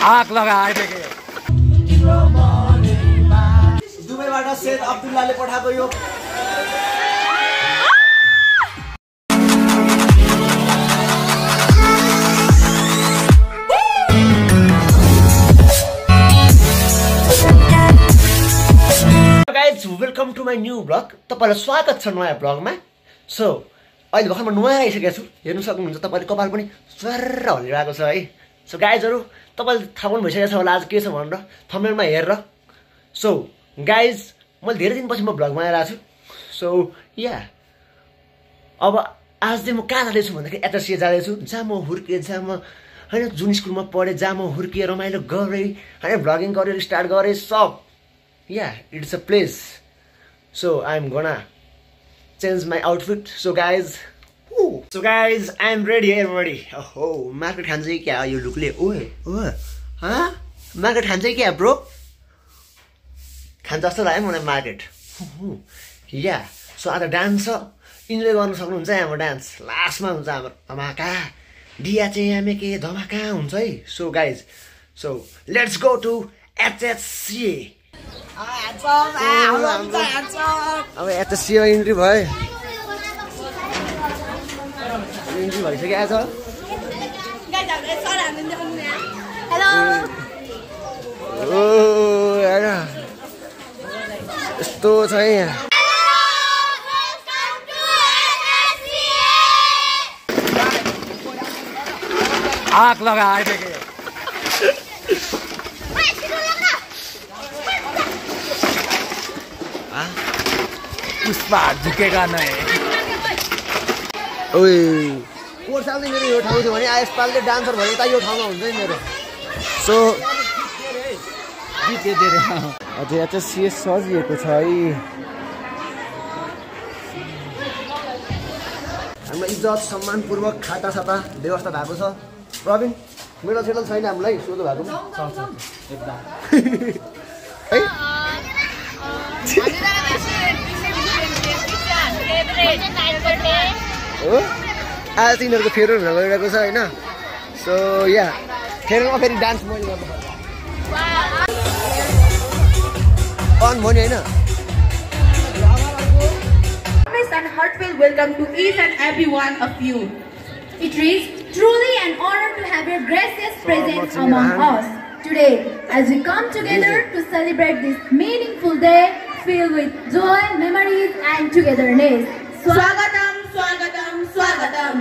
आग लगाएदेखि दुबईबाट सेद अब्दुल्लाले पठाएको यो welcome to my new blog. तपाईँलाई स्वागत छ नयाँ ब्लगमा। सो अहिले भर्खर म नुहाइ आइसकेको छु, हेर्नु सक्नुहुन्छ तपाईँले कपाल पनि स्वर्र हल्लिरहेको छ है। सो गाइजहरू तपाईँले थाहा पनि भइसकेको छ होला आज के छ भनेर थम्बनेलमा हेरेर। सो गाइज मैले धेरै दिनपछि म ब्लगमा आइरहेको छु। सो या अब आज चाहिँ म कहाँ जाँदैछु भन्दाखेरि एचएससी जाँदैछु, जहाँ म हुर्केँ, जहाँ म होइन जुन स्कुलमा पढेँ, जहाँ म हुर्केँ, रमाइलो गरेँ होइन, भ्लगिङ गरेर स्टार्ट गरेँ सब। Yeah it's a place. So I'm gonna change my outfit. So guys, I'm ready everybody. Oh, market खान्छ कि क्या यो लुकले? ओए हाँ market खान्छ कि क्या ब्रो? खान्छ जस्तो लाग्यो मलाई market. या सो आज डान्स छ, इन्जोय गर्नु सक्नुहुन्छ हाम्रो डान्स। लास्टमा हुन्छ हाम्रो धमाका, दिया चाहिँ हामी के धमाका हुन्छ है। So guys, so let's go to HSC। अब एचएससी इन्ट्री भयो, इन्ट्री भइसक्यो आज। यस्तो छ यहाँ। आग लगाएदेखि पुष्पा झुकेगा नहीं। ओए पोहोर साल चाहिँ मेरो यो ठाउँ थियो भने यसपालले डान्सर भयो त यो ठाउँमा हुन्छ नि मेरो। सो अझै एचएससी सजिएको छ है। हाम्रो इज्जत सम्मानपूर्वक खाता साता व्यवस्था भएको छ। प्रवीण मेडल सेडल छैन हामीलाई सोध्नु भएको है। हो आज तिनीहरूको फेरवेल हुन गइरहेको छ होइन। सो या फेरवेलमा फेरि डान्स मैले गर्नु अन भयो नि होइन। And heartfelt welcome to each and every one of you. It is truly an honor to have your gracious presence among us today as we come together to celebrate this meaningful day filled with joy, memories and togetherness. Swagatam, swagatam, swagatam.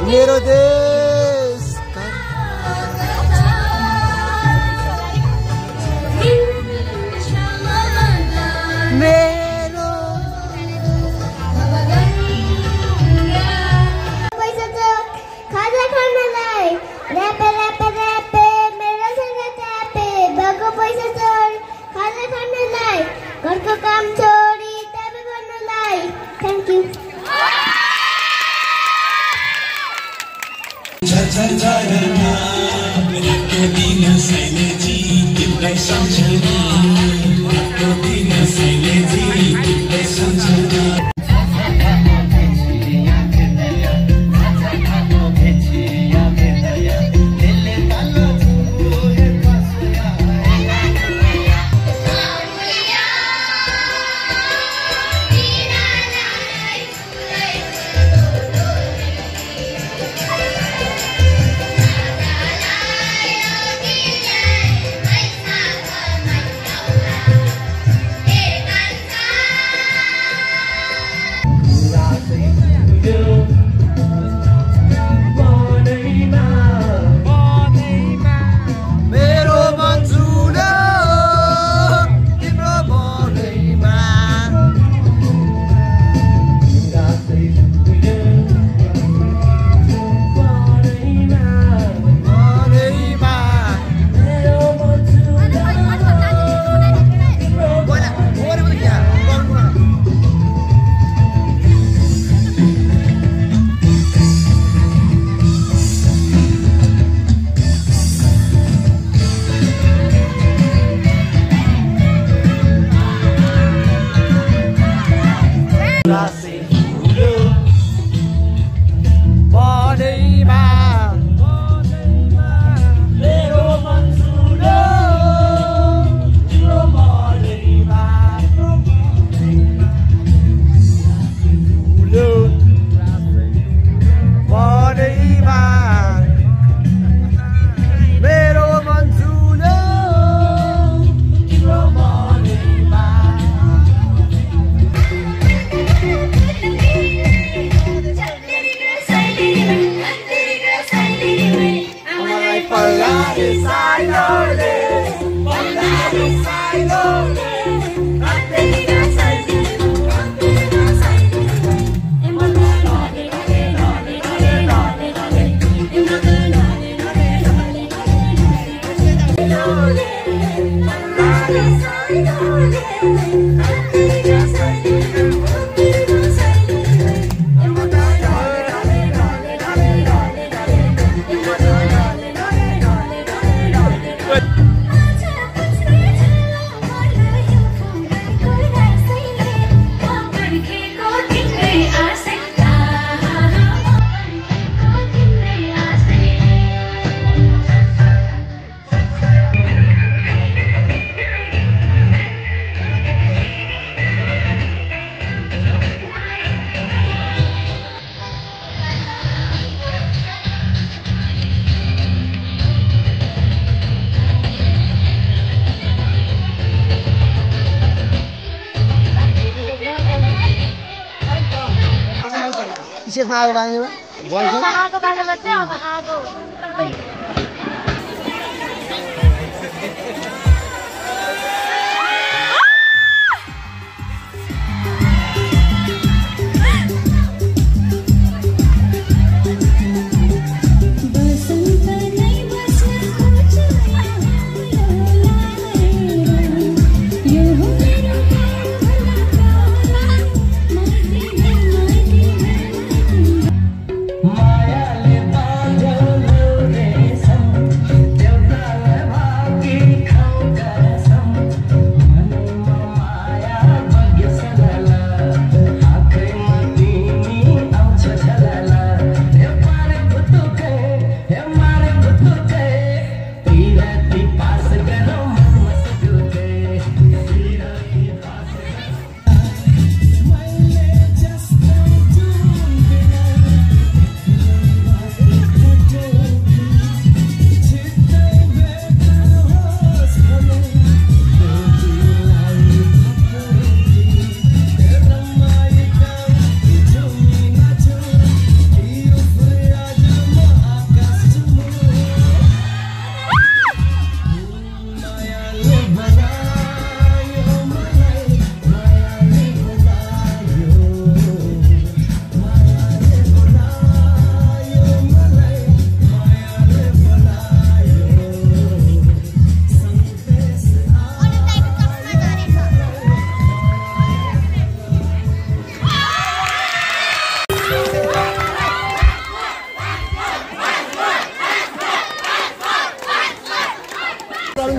मेरो देश मेरो पैसा छ खाजा खानलाई र्यापे र्यापे र्यापे मेरो सँग ट्यापे भएको पैसा छ खाजा खानलाई घरको काम छोडी ट्यापे गर्नलाई। Thank you. विशेषमा आगो बाल्ने आगो बाल्नु चाहिँ अब आगो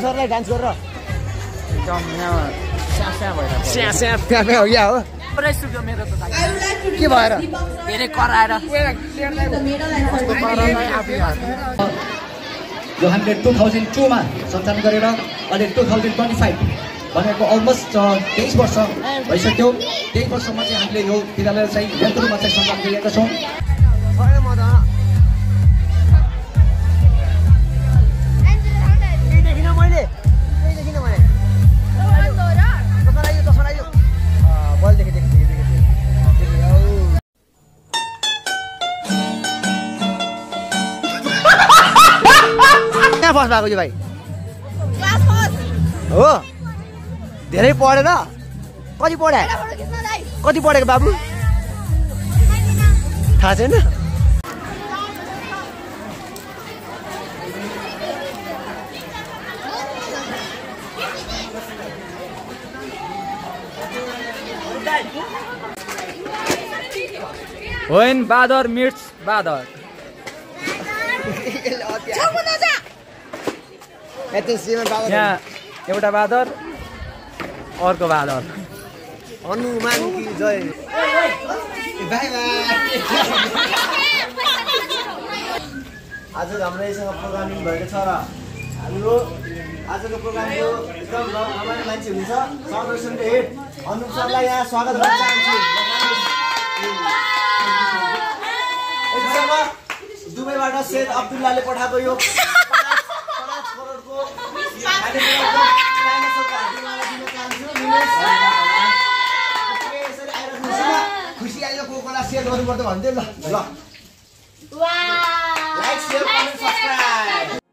सरलाई डान्स गरेर स्या हो या हो पुरै सुक्यो मेरो त के भएर धेरै कराएर यो हामीले 2002 मा सञ्चालन गरेर अहिले 2025 भनेको अलमोस्ट 23 वर्ष भइसक्यो। 23 वर्षमा चाहिँ हामीले यो विद्यालय चाहिँ यन्त्र रूपमा चाहिँ सञ्चालन गरिरहेका छौँ। फर्स्ट भएको यो भाइ हो धेरै पढेर कति पढे कति पढेको बाबु थाहा छैन होइन बादर मिट्स बादर यहाँ एउटा बादर अर्को बादर हनुमान की जय आज हाम्रो यसँग प्रोग्रामिङ भएको छ र हाम्रो आजको प्रोग्रामको एकदम रमाइलो मान्छे हुनुहुन्छ सर्वेसनको हेड अनुप सरलाई यहाँ स्वागत गर्न चाहन्छु। दुबईबाट सेद अब्दुल्लाले पठाएको यो 5 करोडको खुसी आयो कोकोला सेयर गर्नुपर्छ भन्थ्यो ल लाइक शेयर कमेन्ट सब्स्क्राइब